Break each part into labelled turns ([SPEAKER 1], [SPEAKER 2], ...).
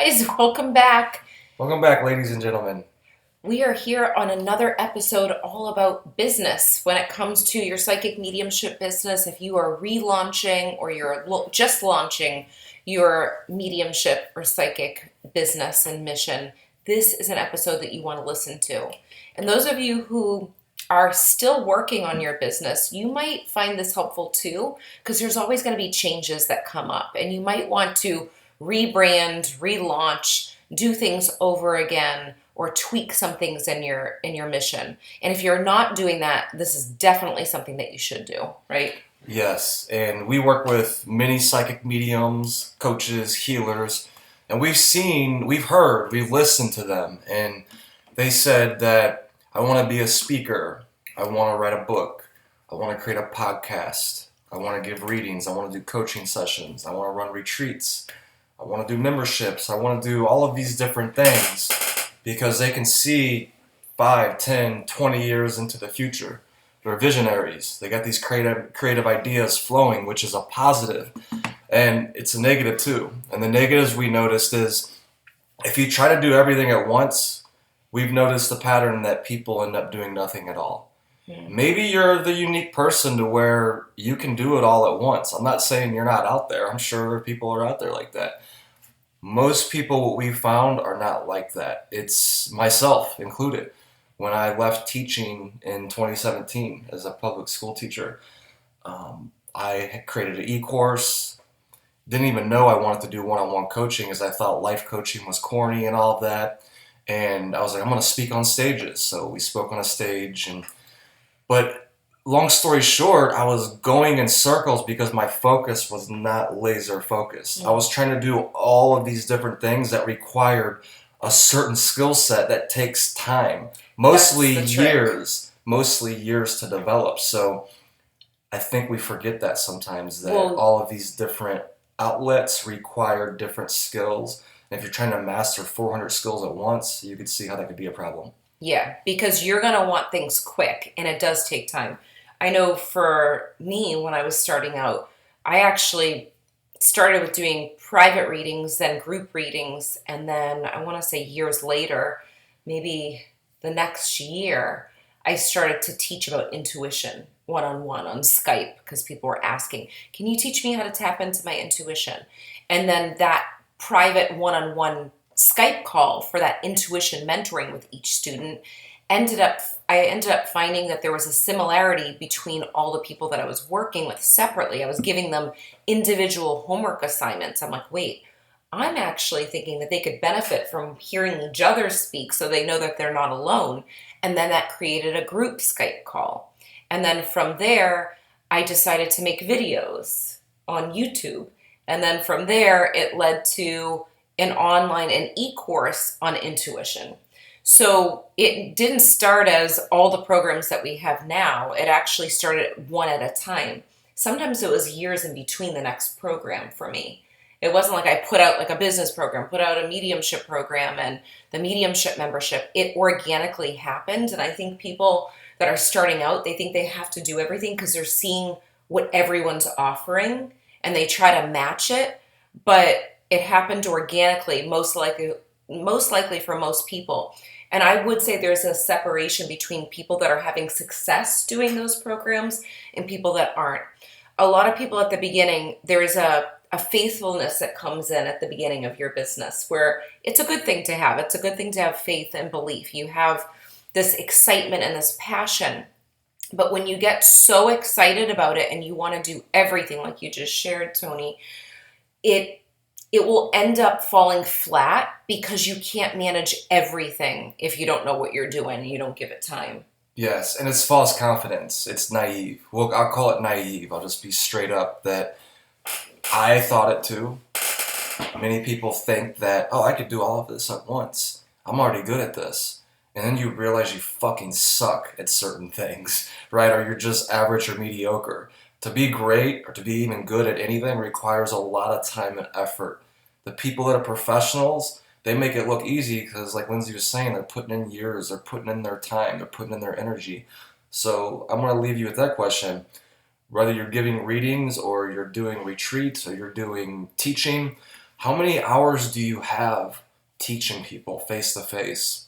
[SPEAKER 1] guys, welcome back.
[SPEAKER 2] Welcome back, ladies and gentlemen.
[SPEAKER 1] We are here on another episode all about business. When it comes to your psychic mediumship business, if you are relaunching or you're just launching your mediumship or psychic business and mission, this is an episode that you want to listen to. And those of you who are still working on your business, you might find this helpful too, because there's always going to be changes that come up, and you might want to rebrand, relaunch, do things over again, or tweak some things in your mission. And if you're not doing that, this is definitely something that you should do, right?
[SPEAKER 2] Yes, and we work with many psychic mediums, coaches, healers, and we've heard, we've listened to them, and they said that I want to be a speaker, I want to write a book, I want to create a podcast, I want to give readings, I want to do coaching sessions, I want to run retreats, I want to do memberships, I want to do all of these different things because they can see 5, 10, 20 years into the future. They're visionaries. They got these creative ideas flowing, which is a positive, and it's a negative too. And the negatives we noticed is if you try to do everything at once, we've noticed the pattern that people end up doing nothing at all. Maybe you're the unique person to where you can do it all at once. I'm not saying you're not out there. I'm sure people are out there like that. Most people, what we found, are not like that. It's myself included. When I left teaching in 2017 as a public school teacher, I had created an e-course. Didn't even know I wanted to do one-on-one coaching as I thought life coaching was corny and all of that. And I was like, I'm going to speak on stages. So we spoke on a stage. But long story short, I was going in circles because my focus was not laser focused. I was trying to do all of these different things that required a certain skill set that takes time, mostly years to develop. So I think we forget that sometimes, that all of these different outlets require different skills. And if you're trying to master 400 skills at once, you could see how that could be a problem.
[SPEAKER 1] Yeah, because you're going to want things quick, and it does take time. I know for me, when I was starting out, I actually started with doing private readings, then group readings, and then I want to say years later, maybe the next year, I started to teach about intuition one-on-one on Skype because people were asking, can you teach me how to tap into my intuition? And then that private one-on-one Skype call for that intuition mentoring with each student I ended up finding that there was a similarity between all the people that I was working with separately. I was giving them individual homework assignments. I'm like, wait, I'm actually thinking that they could benefit from hearing each other speak so they know that they're not alone. And then that created a group Skype call. And then from there, I decided to make videos on YouTube. And then from there, it led to an e-course on intuition. So it didn't start as all the programs that we have now. It actually started one at a time. Sometimes it was years in between the next program for me. It wasn't like I put out like a business program, put out a mediumship program and the mediumship membership. It organically happened. And I think people that are starting out, they think they have to do everything because they're seeing what everyone's offering and they try to match it. But it happened organically, most likely for most people. And I would say there's a separation between people that are having success doing those programs and people that aren't. A lot of people at the beginning, there is a faithfulness that comes in at the beginning of your business where it's a good thing to have. It's a good thing to have faith and belief. You have this excitement and this passion. But when you get so excited about it and you want to do everything like you just shared, Tony, it will end up falling flat because you can't manage everything if you don't know what you're doing and you don't give it time.
[SPEAKER 2] Yes, and it's false confidence. It's naive. Well, I'll call it naive. I'll just be straight up that I thought it too. Many people think that, oh, I could do all of this at once. I'm already good at this. And then you realize you fucking suck at certain things, right? Or you're just average or mediocre. To be great or to be even good at anything requires a lot of time and effort. The people that are professionals, they make it look easy because, like Lindsay was saying, they're putting in years, they're putting in their time, they're putting in their energy. So I'm going to leave you with that question. Whether you're giving readings or you're doing retreats or you're doing teaching, how many hours do you have teaching people face to face,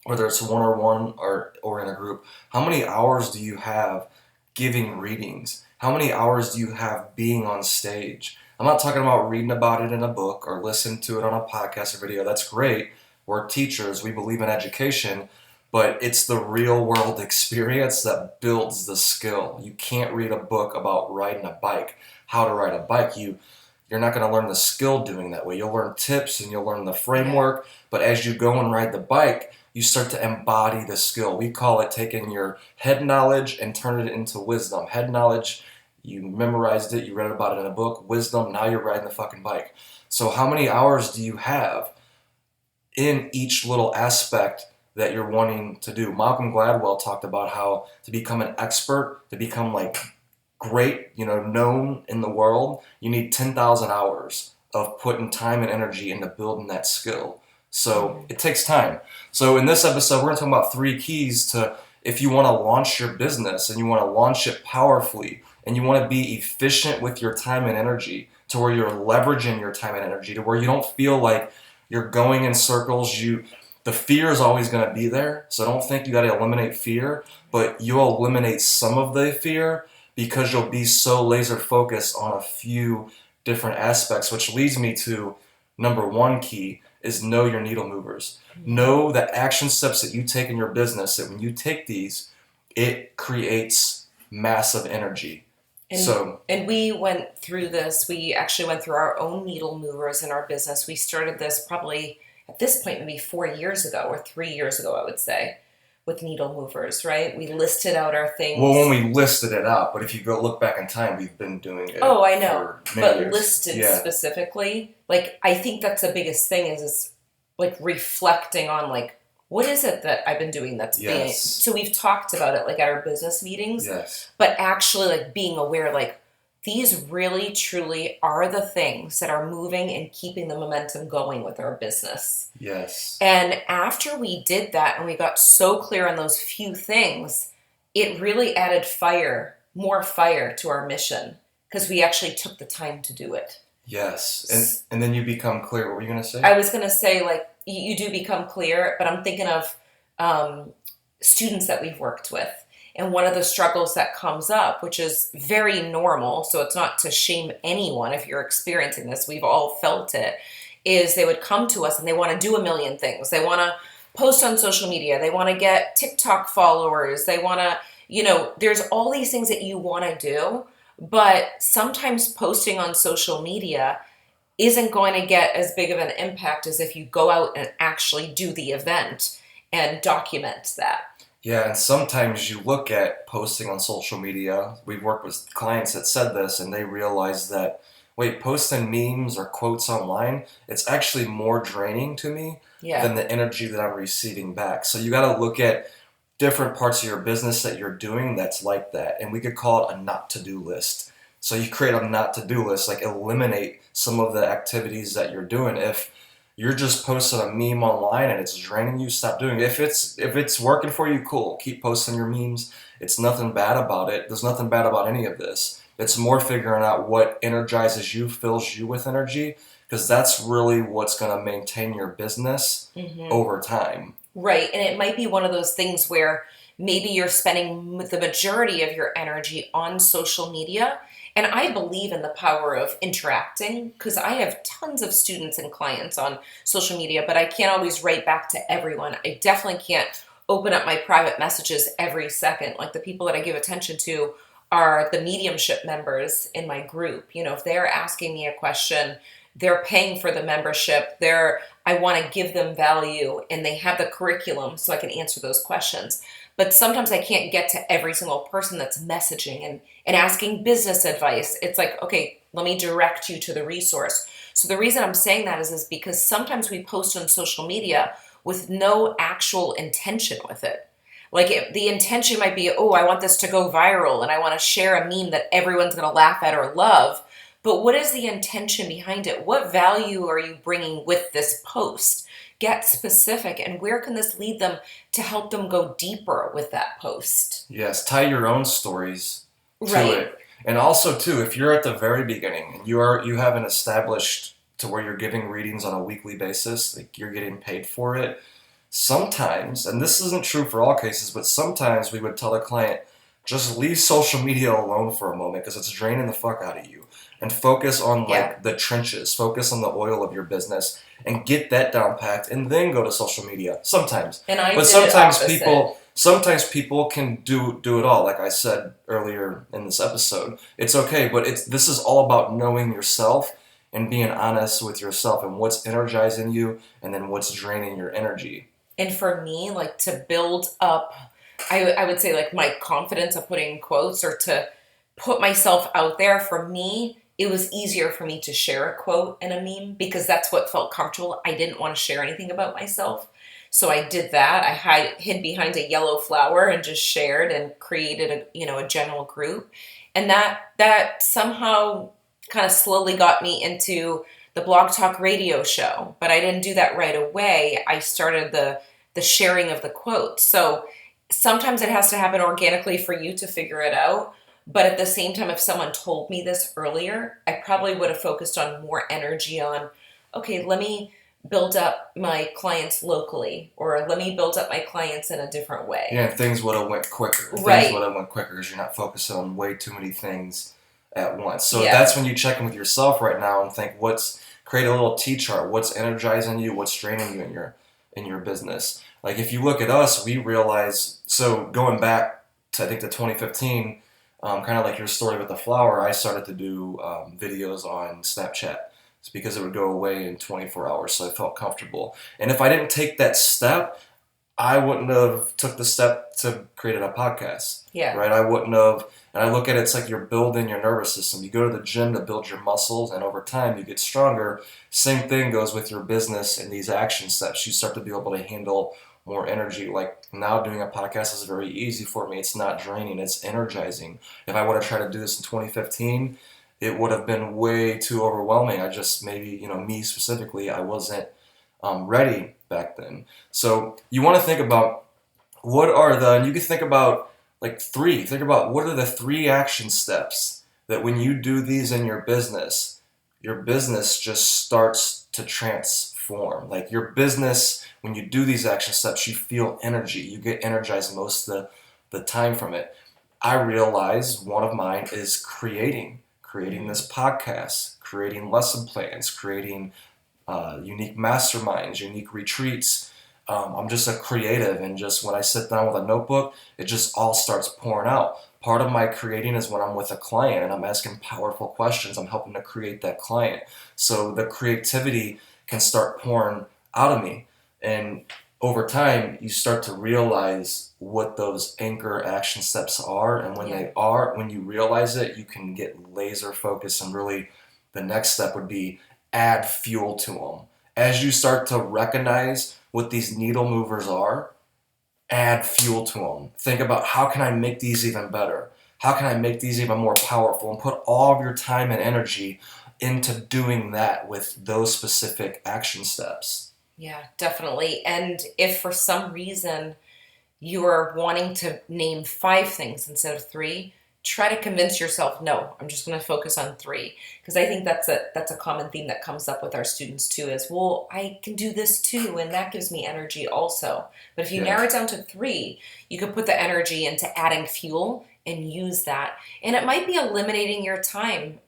[SPEAKER 2] whether it's one-on-one or in a group? How many hours do you have giving readings? How many hours do you have being on stage? I'm not talking about reading about it in a book or listening to it on a podcast or video. That's great. We're teachers. We believe in education. But it's the real world experience that builds the skill. You can't read a book about riding a bike, how to ride a bike. You're not going to learn the skill doing that way. You'll learn tips and you'll learn the framework. But as you go and ride the bike, you start to embody the skill. We call it taking your head knowledge and turn it into wisdom. Head knowledge, you memorized it, you read about it in a book. Wisdom, now you're riding the fucking bike. So how many hours do you have in each little aspect that you're wanting to do? Malcolm Gladwell talked about how to become an expert, to become like great, known in the world, you need 10,000 hours of putting time and energy into building that skill. So it takes time. So in this episode, we're going to talk about 3 keys to, if you want to launch your business and you want to launch it powerfully and you want to be efficient with your time and energy to where you're leveraging your time and energy to where you don't feel like you're going in circles. The fear is always going to be there. So don't think you got to eliminate fear, but you'll eliminate some of the fear because you'll be so laser focused on a few different aspects, which leads me to number 1 key is know your needle movers. Know the action steps that you take in your business, that when you take these, it creates massive energy.
[SPEAKER 1] And we went through this. We actually went through our own needle movers in our business. We started this probably at this point maybe 4 years ago or 3 years ago, I would say, with needle movers, right? We listed out our things.
[SPEAKER 2] Well, when we listed it out, but if you go look back in time, we've been doing it.
[SPEAKER 1] Oh, I know.
[SPEAKER 2] For many years.
[SPEAKER 1] Listed specifically, like I think that's the biggest thing is like reflecting on like what is it that I've been doing that's being. So we've talked about it like at our business meetings.
[SPEAKER 2] Yes.
[SPEAKER 1] But actually like being aware like these really truly are the things that are moving and keeping the momentum going with our business.
[SPEAKER 2] Yes.
[SPEAKER 1] And after we did that and we got so clear on those few things, it really added more fire to our mission because we actually took the time to do it.
[SPEAKER 2] Yes. And then you become clear. What were you going to say?
[SPEAKER 1] I was going to say like you do become clear, but I'm thinking of students that we've worked with. And one of the struggles that comes up, which is very normal, so it's not to shame anyone if you're experiencing this, we've all felt it, is they would come to us and they want to do a million things. They want to post on social media. They want to get TikTok followers. They want to, there's all these things that you want to do, but sometimes posting on social media isn't going to get as big of an impact as if you go out and actually do the event and document that.
[SPEAKER 2] Yeah, and sometimes you look at posting on social media. We've worked with clients that said this, and they realized that, wait, posting memes or quotes online, it's actually more draining to me than the energy that I'm receiving back. So you got to look at different parts of your business that you're doing that's like that, and we could call it a not-to-do list. So you create a not-to-do list, like eliminate some of the activities that you're doing. If you're just posting a meme online and it's draining you, stop doing it. If it's working for you, cool. Keep posting your memes. It's nothing bad about it. There's nothing bad about any of this. It's more figuring out what energizes you, fills you with energy, because that's really what's going to maintain your business over time.
[SPEAKER 1] Right. And it might be one of those things where maybe you're spending the majority of your energy on social media. And I believe in the power of interacting because I have tons of students and clients on social media, but I can't always write back to everyone. I definitely can't open up my private messages every second. Like the people that I give attention to are the Mediumship members in my group. If they're asking me a question, they're paying for the membership. I want to give them value and they have the curriculum so I can answer those questions. But sometimes I can't get to every single person that's messaging and asking business advice. It's like, okay, let me direct you to the resource. So the reason I'm saying that is because sometimes we post on social media with no actual intention with it. Like the intention might be, oh, I want this to go viral and I want to share a meme that everyone's going to laugh at or love. But what is the intention behind it? What value are you bringing with this post? Get specific, and where can this lead them to help them go deeper with that post?
[SPEAKER 2] Yes, tie your own stories to it. And also, too, if you're at the very beginning and you have an established to where you're giving readings on a weekly basis, like you're getting paid for it. Sometimes, and this isn't true for all cases, but sometimes we would tell the client, just leave social media alone for a moment because it's draining the fuck out of you, and focus on
[SPEAKER 1] Yeah.
[SPEAKER 2] like the trenches, focus on the oil of your business and get that down packed, and then go to social media sometimes.
[SPEAKER 1] And I
[SPEAKER 2] But
[SPEAKER 1] did it
[SPEAKER 2] sometimes
[SPEAKER 1] opposite.
[SPEAKER 2] people can do it all, like I said earlier in this episode. It's okay, but this is all about knowing yourself and being honest with yourself and what's energizing you and then what's draining your energy.
[SPEAKER 1] And for me, like to build up, I would say like my confidence of putting in quotes or to put myself out there, for me, it was easier for me to share a quote and a meme because that's what felt comfortable. I didn't want to share anything about myself. So I did that. I hid behind a yellow flower and just shared and created a general group. And that somehow kind of slowly got me into the Blog Talk radio show. But I didn't do that right away. I started the sharing of the quotes. So sometimes it has to happen organically for you to figure it out. But at the same time, if someone told me this earlier, I probably would have focused on more energy on, okay, let me build up my clients locally, or let me build up my clients in a different way.
[SPEAKER 2] Yeah, things would have went quicker.
[SPEAKER 1] Right.
[SPEAKER 2] Things would have went quicker because you're not focusing on way too many things at once. So
[SPEAKER 1] Yeah.
[SPEAKER 2] that's when you check in with yourself right now and think, create a little T chart. What's energizing you? What's draining you in your business? Like if you look at us, we realize, so going back to I think to 2015, kind of like your story with the flower, I started to do videos on Snapchat. It's because it would go away in 24 hours, so I felt comfortable. And if I didn't take that step, I wouldn't have took the step to create a podcast.
[SPEAKER 1] Yeah.
[SPEAKER 2] Right? I wouldn't have. And I look at it, it's like you're building your nervous system. You go to the gym to build your muscles, and over time you get stronger. Same thing goes with your business and these action steps. You start to be able to handle more energy. Like now doing a podcast is very easy for me. It's not draining, it's energizing. If I would have tried to do this in 2015, it would have been way too overwhelming. I just maybe, me specifically, I wasn't ready back then. So you want to think about and you can think about think about what are the 3 action steps that when you do these in your business just starts to transform. Like your business, when you do these action steps, you feel energy. You get energized most of the time from it. I realize one of mine is creating this podcast, creating lesson plans, creating unique masterminds, unique retreats. I'm just a creative, and just when I sit down with a notebook, it just all starts pouring out. Part of my creating is when I'm with a client and I'm asking powerful questions. I'm helping to create that client. So the creativity can start pouring out of me. And over time, you start to realize what those anchor action steps are. And when you realize it, you can get laser focused. And really, the next step would be add fuel to them. As you start to recognize what these needle movers are, add fuel to them. Think about, how can I make these even better? How can I make these even more powerful? And put all of your time and energy into doing that with those specific action steps.
[SPEAKER 1] Yeah, definitely. And if for some reason you are wanting to name 5 things instead of 3, try to convince yourself, no, I'm just going to focus on 3. Because I think that's a common theme that comes up with our students too, is, well, I can do this too, and that gives me energy also. But if you narrow it down to 3, you can put the energy into adding fuel and use that. And it might be eliminating your time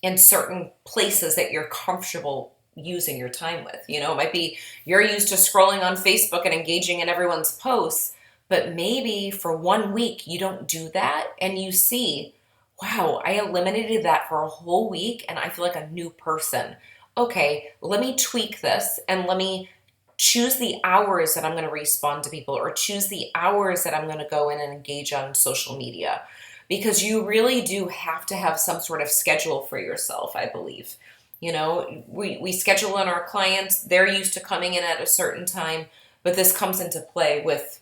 [SPEAKER 1] in certain places that you're comfortable using your time with. It might be you're used to scrolling on Facebook and engaging in everyone's posts, but maybe for 1 week you don't do that and you see, wow, I eliminated that for a whole week and I feel like a new person. Okay, let me tweak this and let me choose the hours that I'm going to respond to people, or choose the hours that I'm going to go in and engage on social media. Because you really do have to have some sort of schedule for yourself, I believe. We schedule in our clients, they're used to coming in at a certain time, but this comes into play with,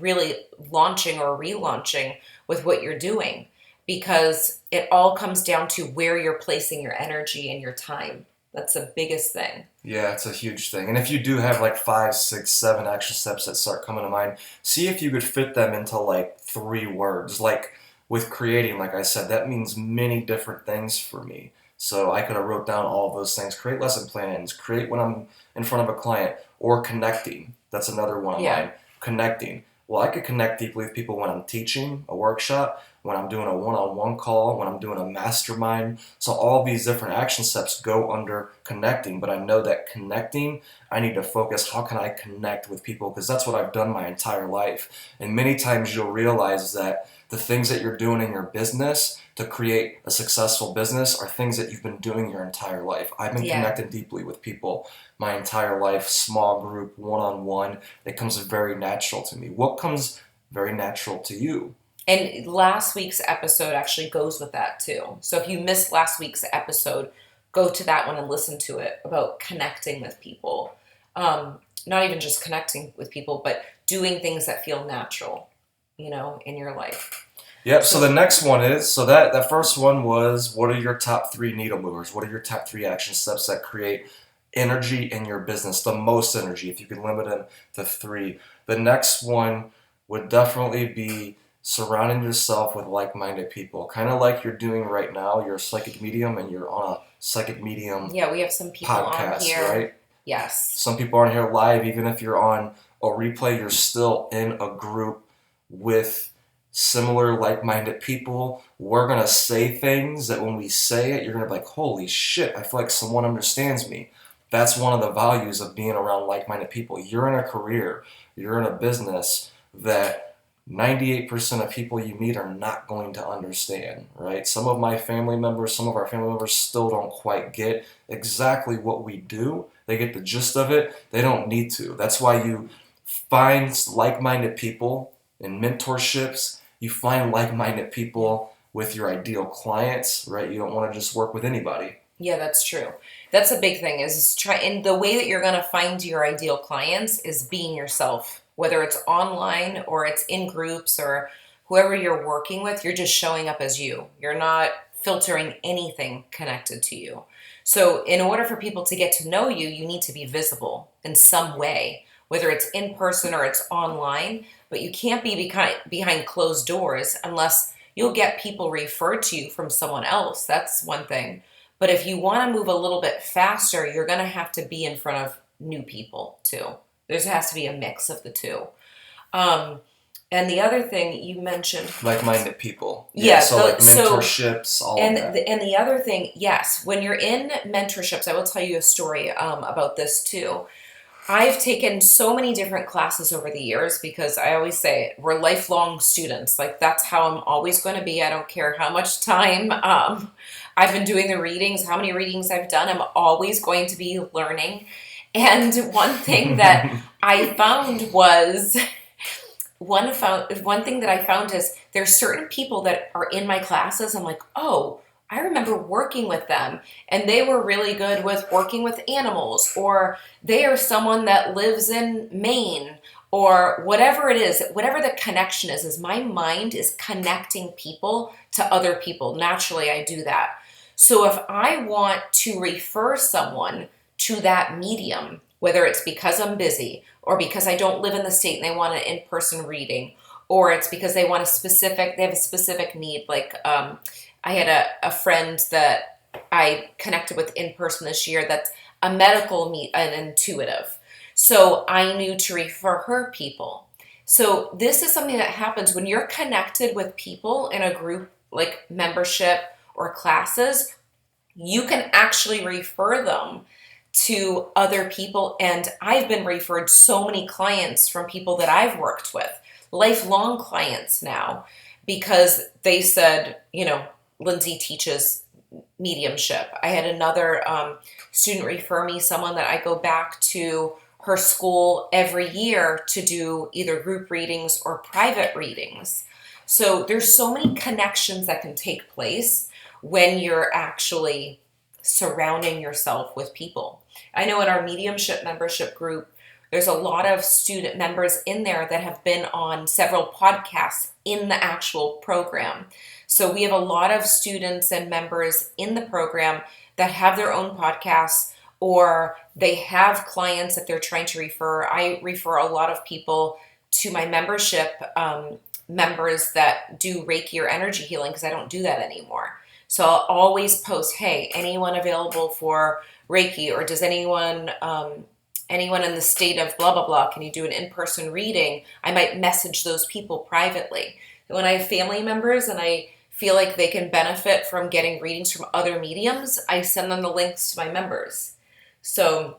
[SPEAKER 1] really launching or relaunching with what you're doing, because it all comes down to where you're placing your energy and your time. That's the biggest thing.
[SPEAKER 2] Yeah, it's a huge thing. And if you do have 5, 6, 7 action steps that start coming to mind, see if you could fit them into 3 words. Like with creating, like I said, that means many different things for me. So I could have wrote down all of those things, create lesson plans, create when I'm in front of a client, or connecting. That's another one of
[SPEAKER 1] Yeah.
[SPEAKER 2] mine, connecting. Well, I could connect deeply with people when I'm teaching a workshop, when I'm doing a one-on-one call, when I'm doing a mastermind. So all these different action steps go under connecting, but I know that connecting, I need to focus, how can I connect with people? Because that's what I've done my entire life. And many times you'll realize that the things that you're doing in your business to create a successful business are things that you've been doing your entire life. I've been
[SPEAKER 1] Yeah.
[SPEAKER 2] connected deeply with people my entire life, small group, one-on-one. It comes very natural to me. What comes very natural to you?
[SPEAKER 1] And last week's episode actually goes with that too. So if you missed last week's episode, go to that one and listen to it about connecting with people. Not even just connecting with people, but doing things that feel natural, in your life.
[SPEAKER 2] Yep, so the
[SPEAKER 1] So,
[SPEAKER 2] next one is, so that first one was, what are your top three needle movers? What are your top three action steps that create energy in your business, the most energy, if you could limit it to three? The next one would definitely be surrounding yourself with like-minded people, kind of like you're doing right now. You're a psychic medium and you're on a psychic medium
[SPEAKER 1] yeah, we have some people on
[SPEAKER 2] podcast,
[SPEAKER 1] here.
[SPEAKER 2] right?
[SPEAKER 1] Yes.
[SPEAKER 2] Some people aren't here live. Even if you're on a replay, you're still in a group with similar like-minded people. We're going to say things that when we say it, you're going to be like, holy shit, I feel like someone understands me. That's one of the values of being around like-minded people. You're in a career, you're in a business that 98% of people you meet are not going to understand, right? Some of my family members, some of our family members still don't quite get exactly what we do. They get the gist of it. They don't need to. That's why you find like-minded people in mentorships. You find like-minded people with your ideal clients, right? You don't want to just work with anybody.
[SPEAKER 1] Yeah, that's true. That's a big thing is try, and the way that you're going to find your ideal clients is being yourself, whether it's online or it's in groups or whoever you're working with, you're just showing up as you. You're not filtering anything connected to you. So in order for people to get to know you, you need to be visible in some way, whether it's in person or it's online, but you can't be behind closed doors unless you'll get people referred to you from someone else. That's one thing. But if you want to move a little bit faster, you're going to have to be in front of new people too. There has to be a mix of the two. Um, and the other thing you mentioned,
[SPEAKER 2] Like-minded people.
[SPEAKER 1] yeah.
[SPEAKER 2] So like mentorships, all of that.
[SPEAKER 1] And the other thing, yes, when you're in mentorships, I will tell you a story about this too. I've taken so many different classes over the years because I always say we're lifelong students. Like that's how I'm always going to be. I don't care how much time I've been doing the readings, how many readings I've done. I'm always going to be learning. And one thing that I found was one thing that I found is there's certain people that are in my classes. I'm like, oh, I remember working with them and they were really good with working with animals, or they are someone that lives in Maine, or whatever it is, whatever the connection is my mind is connecting people to other people. Naturally, I do that. So if I want to refer someone to that medium, whether it's because I'm busy or because I don't live in the state and they want an in-person reading, or it's because they have a specific need. Like I had a friend that I connected with in person this year that's a an intuitive. So I knew to refer her people. So this is something that happens when you're connected with people in a group like membership or classes, you can actually refer them to other people. And I've been referred so many clients from people that I've worked with, lifelong clients now, because they said, Lindsay teaches mediumship. I had another student refer me someone that I go back to her school every year to do either group readings or private readings. So there's so many connections that can take place when you're actually surrounding yourself with people. I know in our mediumship membership group, there's a lot of student members in there that have been on several podcasts in the actual program. So we have a lot of students and members in the program that have their own podcasts, or they have clients that they're trying to refer. I refer a lot of people to my membership members that do Reiki or energy healing because I don't do that anymore. So I'll always post, hey, anyone available for Reiki, or does anyone in the state of blah blah blah, can you do an in-person reading? I might message those people privately. When I have family members and I feel like they can benefit from getting readings from other mediums, I send them the links to my members. So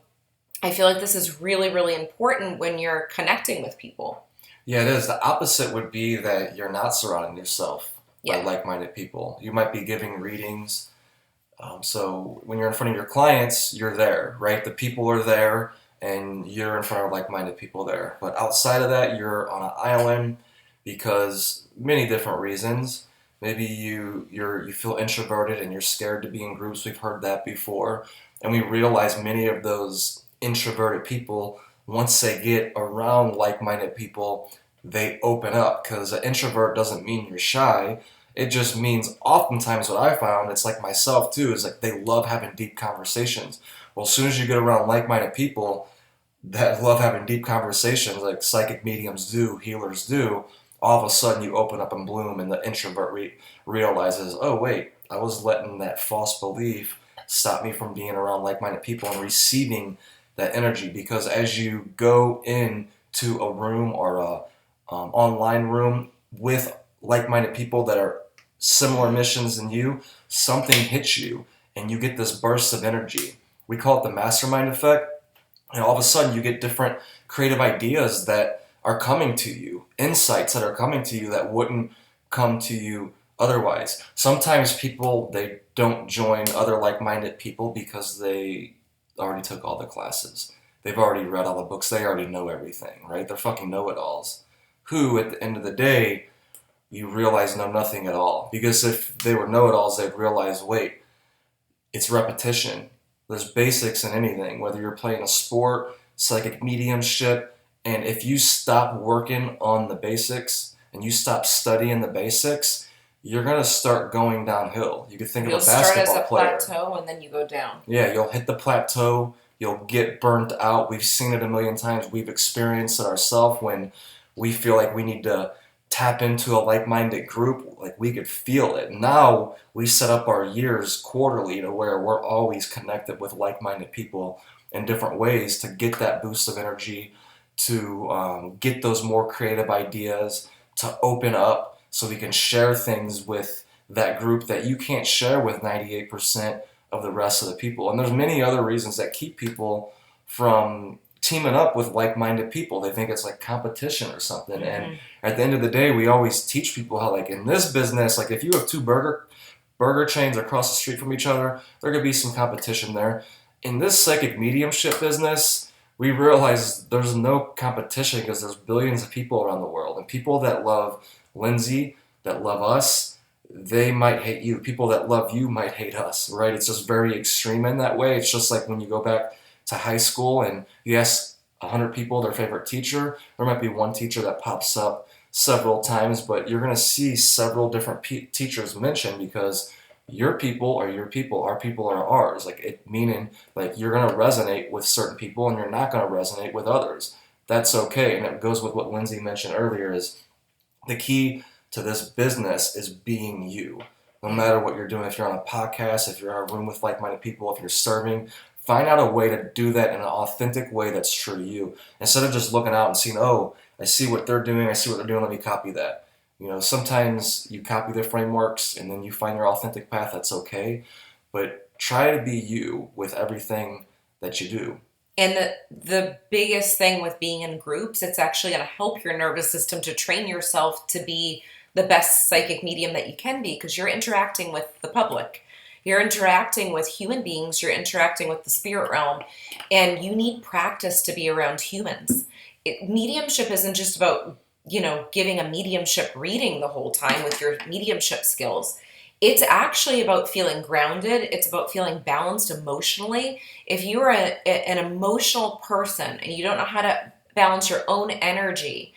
[SPEAKER 1] I feel like this is really, really important when you're connecting with people.
[SPEAKER 2] Yeah, it is. The opposite would be that you're not surrounding yourself by
[SPEAKER 1] Yeah.
[SPEAKER 2] like-minded people. You might be giving readings. So when you're in front of your clients, you're there, right? The people are there, and you're in front of like-minded people there. But outside of that, you're on an island because many different reasons. Maybe you feel introverted and you're scared to be in groups. We've heard that before, and we realize many of those introverted people, once they get around like-minded people, they open up, because an introvert doesn't mean you're shy. It just means, oftentimes what I found, it's like myself too, is like they love having deep conversations. Well, as soon as you get around like-minded people that love having deep conversations, like psychic mediums do, healers do, all of a sudden you open up and bloom, and the introvert realizes, oh wait, I was letting that false belief stop me from being around like-minded people and receiving that energy. Because as you go into a room or a online room with like-minded people that are similar missions than you, something hits you and you get this burst of energy. We call it the mastermind effect. And all of a sudden you get different creative ideas that are coming to you, insights that are coming to you that wouldn't come to you otherwise. Sometimes people, they don't join other like-minded people because they already took all the classes. They've already read all the books. They already know everything, right? They're fucking know-it-alls who, at the end of the day, you realize know nothing at all. Because if they were know-it-alls, they'd realize, wait, it's repetition. There's basics in anything, whether you're playing a sport, psychic mediumship, and if you stop working on the basics and you stop studying the basics, you're going to start going downhill. You could think
[SPEAKER 1] You'll
[SPEAKER 2] of a
[SPEAKER 1] start as
[SPEAKER 2] basketball
[SPEAKER 1] a
[SPEAKER 2] player.
[SPEAKER 1] plateau and then you go down.
[SPEAKER 2] Yeah, you'll hit the plateau, you'll get burnt out. We've seen it a million times. We've experienced it ourselves when we feel like we need to tap into a like-minded group, like we could feel it. Now we set up our years quarterly to where we're always connected with like-minded people in different ways to get that boost of energy, to get those more creative ideas, to open up so we can share things with that group that you can't share with 98% of the rest of the people. And there's many other reasons that keep people from teaming up with like-minded people. They think it's like competition or something. And at the end of the day, we always teach people how, like, in this business, like if you have two burger chains across the street from each other, there could be some competition there. In this psychic mediumship business, we realize there's no competition because there's billions of people around the world. And people that love Lindsay, that love us, they might hate you. People that love you might hate us, right? It's just very extreme in that way. It's just like when you go back to high school and you ask 100 people their favorite teacher, there might be one teacher that pops up several times, but you're going to see several different teachers mentioned because your people are your people, our people are ours. Like, it meaning like you're going to resonate with certain people and you're not going to resonate with others. That's okay. And it goes with what Lindsay mentioned earlier, is the key to this business is being you. No matter what you're doing, if you're on a podcast, if you're in a room with like-minded people, if you're serving, find out a way to do that in an authentic way that's true to you. Instead of just looking out and seeing, oh, I see what they're doing, let me copy that. You know, sometimes you copy their frameworks and then you find your authentic path, that's okay. But try to be you with everything that you do.
[SPEAKER 1] And the biggest thing with being in groups, it's actually going to help your nervous system to train yourself to be the best psychic medium that you can be, because you're interacting with the public. You're interacting with human beings, you're interacting with the spirit realm, and you need practice to be around humans. Mediumship isn't just about, giving a mediumship reading the whole time with your mediumship skills. It's actually about feeling grounded. It's about feeling balanced emotionally. If you're an emotional person and you don't know how to balance your own energy,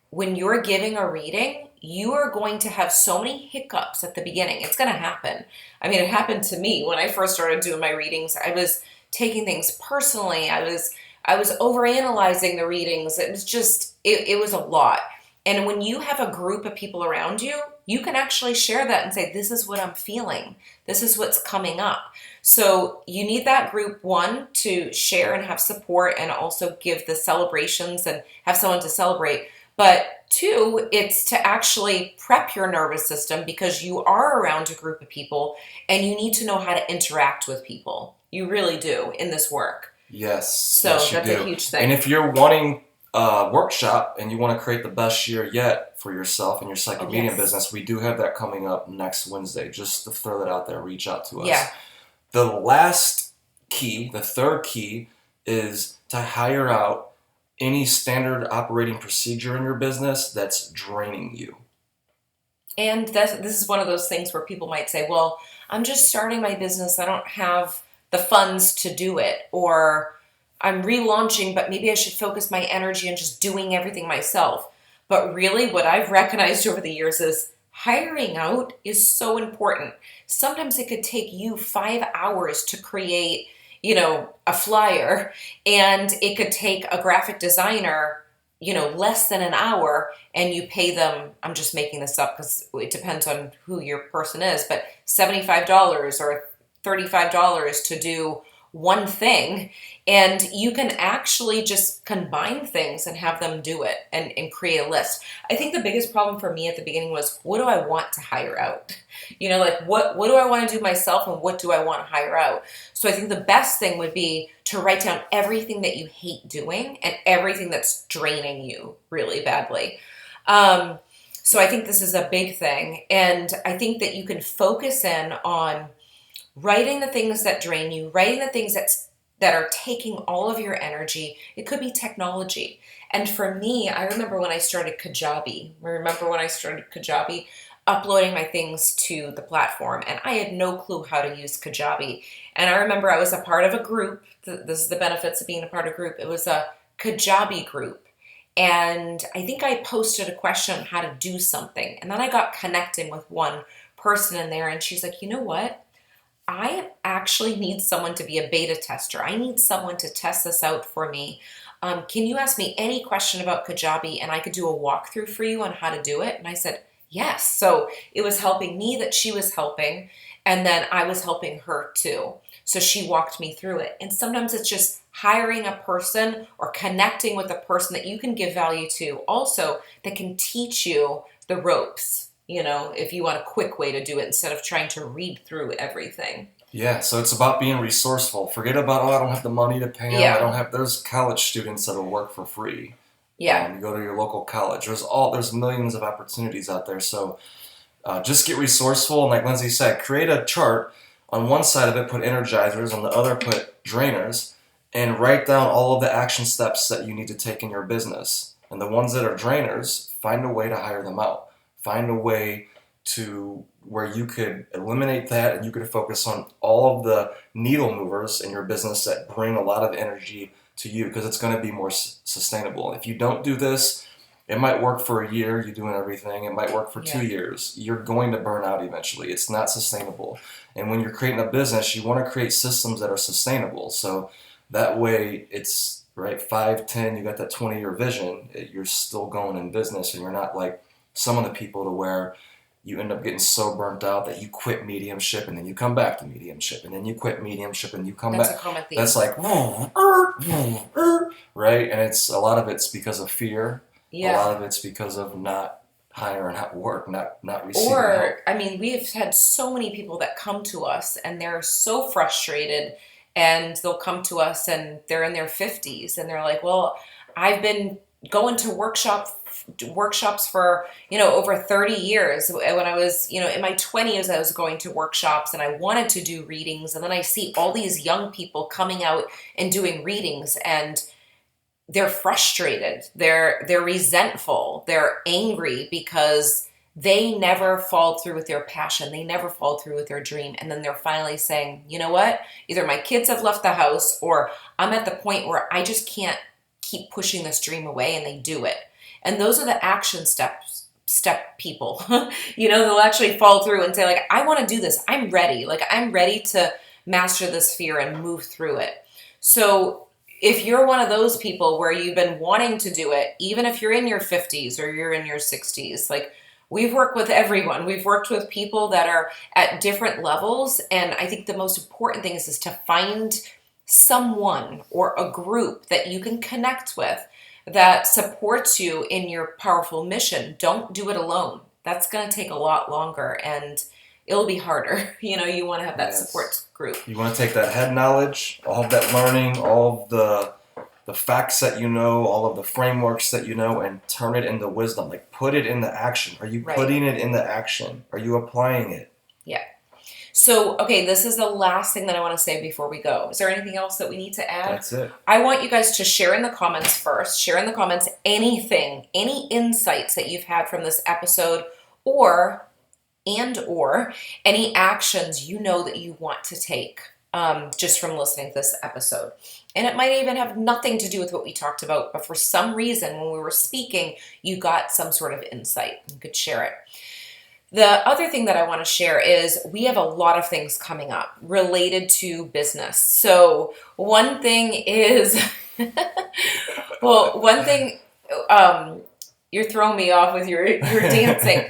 [SPEAKER 1] when you're giving a reading, you are going to have so many hiccups at the beginning. It's going to happen. I mean, it happened to me when I first started doing my readings. I was taking things personally. I was overanalyzing the readings. It was just, it was a lot. And when you have a group of people around you, you can actually share that and say, this is what I'm feeling. This is what's coming up. So you need that group, one, to share and have support and also give the celebrations and have someone to celebrate. But two, it's to actually prep your nervous system because you are around a group of people and you need to know how to interact with people. You really do in this work.
[SPEAKER 2] Yes,
[SPEAKER 1] So
[SPEAKER 2] yes, you
[SPEAKER 1] that's
[SPEAKER 2] do.
[SPEAKER 1] a huge
[SPEAKER 2] And
[SPEAKER 1] thing.
[SPEAKER 2] if you're wanting a workshop and you want to create the best year yet for yourself and your
[SPEAKER 1] Oh,
[SPEAKER 2] psychic medium
[SPEAKER 1] yes.
[SPEAKER 2] business, we do have that coming up next Wednesday. Just to throw that out there, reach out to us.
[SPEAKER 1] Yeah.
[SPEAKER 2] The last key, the third key, is to hire out any standard operating procedure in your business that's draining you.
[SPEAKER 1] And this is one of those things where people might say, well, I'm just starting my business. I don't have the funds to do it. Or I'm relaunching, but maybe I should focus my energy on just doing everything myself. But really, what I've recognized over the years is hiring out is so important. Sometimes it could take you 5 hours to create, a flyer, and it could take a graphic designer, less than an hour, and you pay them, I'm just making this up because it depends on who your person is, but $75 or $35 to do one thing. And you can actually just combine things and have them do it and create a list. I think the biggest problem for me at the beginning was, what do I want to hire out? Like what do I want to do myself and what do I want to hire out? So I think the best thing would be to write down everything that you hate doing and everything that's draining you really badly. So I think this is a big thing. And I think that you can focus in on writing the things that drain you, writing the things that are taking all of your energy. It could be technology. And for me, I remember when I started Kajabi. Uploading my things to the platform, and I had no clue how to use Kajabi. And I remember I was a part of a group. This is the benefits of being a part of a group. It was a Kajabi group. And I think I posted a question on how to do something. And then I got connecting with one person in there, and she's like, you know what? I actually need someone to be a beta tester. I need someone to test this out for me. Can you ask me any question about Kajabi and I could do a walkthrough for you on how to do it? And I said, yes. So it was helping me that she was helping, and then I was helping her too. So she walked me through it. And sometimes it's just hiring a person or connecting with a person that you can give value to also that can teach you the ropes, if you want a quick way to do it instead of trying to read through everything.
[SPEAKER 2] Yeah, so it's about being resourceful. Forget about, I don't have the money to pay them.
[SPEAKER 1] Yeah.
[SPEAKER 2] There's college students that'll work for free.
[SPEAKER 1] Yeah.
[SPEAKER 2] You go to your local college. There's millions of opportunities out there. So just get resourceful. And like Lindsay said, create a chart. On one side of it, put energizers. On the other, put drainers. And write down all of the action steps that you need to take in your business. And the ones that are drainers, find a way to hire them out. Find a way to where you could eliminate that and you could focus on all of the needle movers in your business that bring a lot of energy to you, because it's going to be more sustainable. If you don't do this, it might work for a year, you're doing everything. It might work for 2 years. You're going to burn out eventually. It's not sustainable. And when you're creating a business, you want to create systems that are sustainable. So that way it's right 5, 10, you got that 20-year vision. You're still going in business and you're not like some of the people to where you end up getting so burnt out that you quit mediumship and then you come back to mediumship and then you quit mediumship and you come
[SPEAKER 1] That's
[SPEAKER 2] back.
[SPEAKER 1] a common theme.
[SPEAKER 2] That's like, right? And a lot of it's because of fear.
[SPEAKER 1] Yeah.
[SPEAKER 2] A lot of it's because of not hiring out work, not receiving help.
[SPEAKER 1] Or, I mean, we've had so many people that come to us and they're so frustrated, and they'll come to us and they're in their 50s and they're like, well, I've been going to workshops for over 30 years. When I was in my 20s, I was going to workshops and I wanted to do readings, and then I see all these young people coming out and doing readings, and they're frustrated, they're resentful, they're angry because they never followed through with their passion, they never followed through with their dream, and then they're finally saying, you know what, either my kids have left the house or I'm at the point where I just can't keep pushing this dream away, and they do it. And those are the action step people. They'll actually follow through and say, like, I want to do this. I'm ready. Like, I'm ready to master this fear and move through it. So if you're one of those people where you've been wanting to do it, even if you're in your 50s or you're in your 60s, like, We've worked with everyone. We've worked with people that are at different levels. And I think the most important thing is to find someone or a group that you can connect with that supports you in your powerful mission. Don't do it alone. That's going to take a lot longer and it'll be harder. You want to have that support group.
[SPEAKER 2] You want to take that head knowledge, all of that learning, all of the facts that you know, all of the frameworks that you know, and turn it into wisdom. Like, put it into action. Are you putting it into action? Are you applying it?
[SPEAKER 1] Yeah. So, okay, this is the last thing that I want to say before we go. Is there anything else that we need to add?
[SPEAKER 2] That's it.
[SPEAKER 1] I want you guys to share in the comments first. Share in the comments anything, any insights that you've had from this episode, or any actions that you want to take just from listening to this episode. And it might even have nothing to do with what we talked about, but for some reason when we were speaking, you got some sort of insight. You could share it. The other thing that I want to share is we have a lot of things coming up related to business. So one thing is, you're throwing me off with your dancing.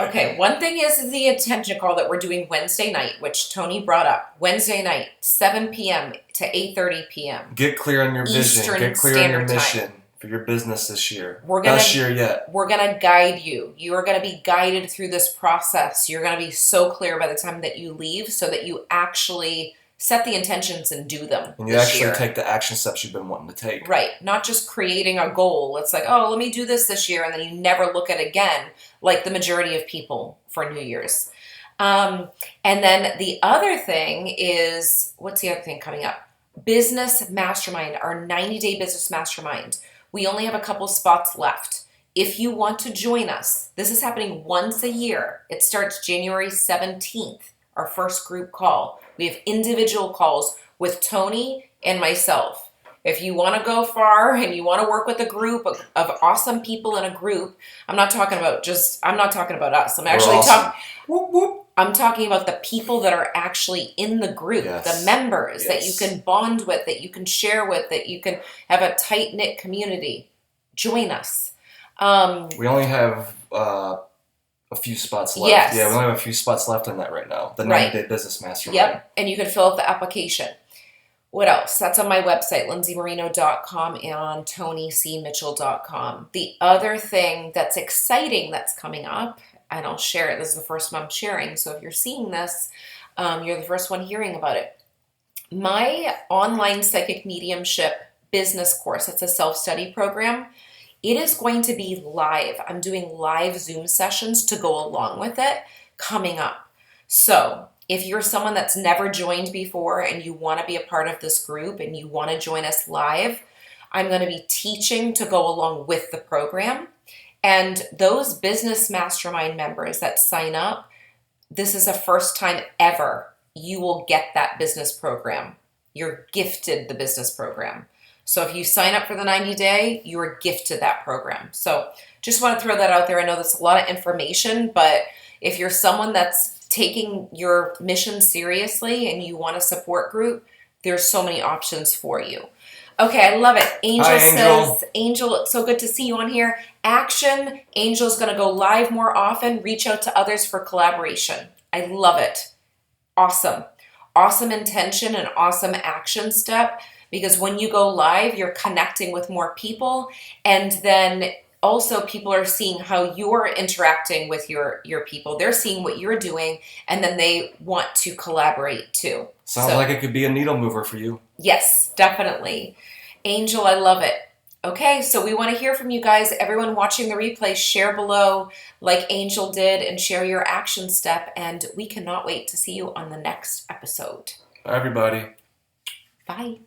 [SPEAKER 1] Okay, one thing is the attention call that we're doing Wednesday night, which Tony brought up. Wednesday night, 7 p.m. to 8:30 p.m.
[SPEAKER 2] Get clear on your vision.
[SPEAKER 1] Eastern
[SPEAKER 2] Get clear on your
[SPEAKER 1] Standard
[SPEAKER 2] mission
[SPEAKER 1] Time.
[SPEAKER 2] For your business this year.
[SPEAKER 1] Best
[SPEAKER 2] year yet.
[SPEAKER 1] We're going to guide you. You are going to be guided through this process. You're going to be so clear by the time that you leave so that you actually set the intentions and do them.
[SPEAKER 2] And you actually take the action steps you've been wanting to take. Right.
[SPEAKER 1] Not just creating a goal. It's like, oh, let me do this year. And then you never look at it again, like the majority of people for New Year's. And then the other thing is, what's the other thing coming up? Business Mastermind, our 90-day business mastermind. We only have a couple spots left. If you want to join us, this is happening once a year. It starts January 17th, our first group call. We have individual calls with Tony and myself. If you want to go far and you want to work with a group of awesome people in a group, I'm not talking about us. I'm actually I'm talking about the people that are actually in the group, the members that you can bond with, that you can share with, that you can have a tight-knit community. Join us.
[SPEAKER 2] We only have a few spots left.
[SPEAKER 1] Yes.
[SPEAKER 2] Yeah, we only have a few spots left on that right now. The 90-day business mastermind.
[SPEAKER 1] Yep, and you can fill out the application. What else? That's on my website, lindsaymarino.com, and on tonycmitchell.com. The other thing that's exciting that's coming up, and I'll share it. This is the first one I'm sharing. So if you're seeing this, you're the first one hearing about it. My online psychic mediumship business course, it's a self-study program. It is going to be live. I'm doing live Zoom sessions to go along with it coming up. So if you're someone that's never joined before and you want to be a part of this group and you want to join us live, I'm going to be teaching to go along with the program. And those business mastermind members that sign up, this is the first time ever you will get that business program. You're gifted the business program. So if you sign up for the 90-day, you are gifted that program. So just want to throw that out there. I know that's a lot of information, but if you're someone that's taking your mission seriously and you want a support group, there's so many options for you. Okay, I love it. Angel says, Angel, it's so good to see you on here. Action. Angel's going to go live more often. Reach out to others for collaboration. I love it. Awesome. Awesome intention and awesome action step. Because when you go live, you're connecting with more people. And then also people are seeing how you're interacting with your people. They're seeing what you're doing. And then they want to collaborate too.
[SPEAKER 2] Sounds like it could be a needle mover for you.
[SPEAKER 1] Yes, definitely. Angel, I love it. Okay, so we want to hear from you guys. Everyone watching the replay, share below like Angel did and share your action step. And we cannot wait to see you on the next episode.
[SPEAKER 2] Bye, everybody.
[SPEAKER 1] Bye.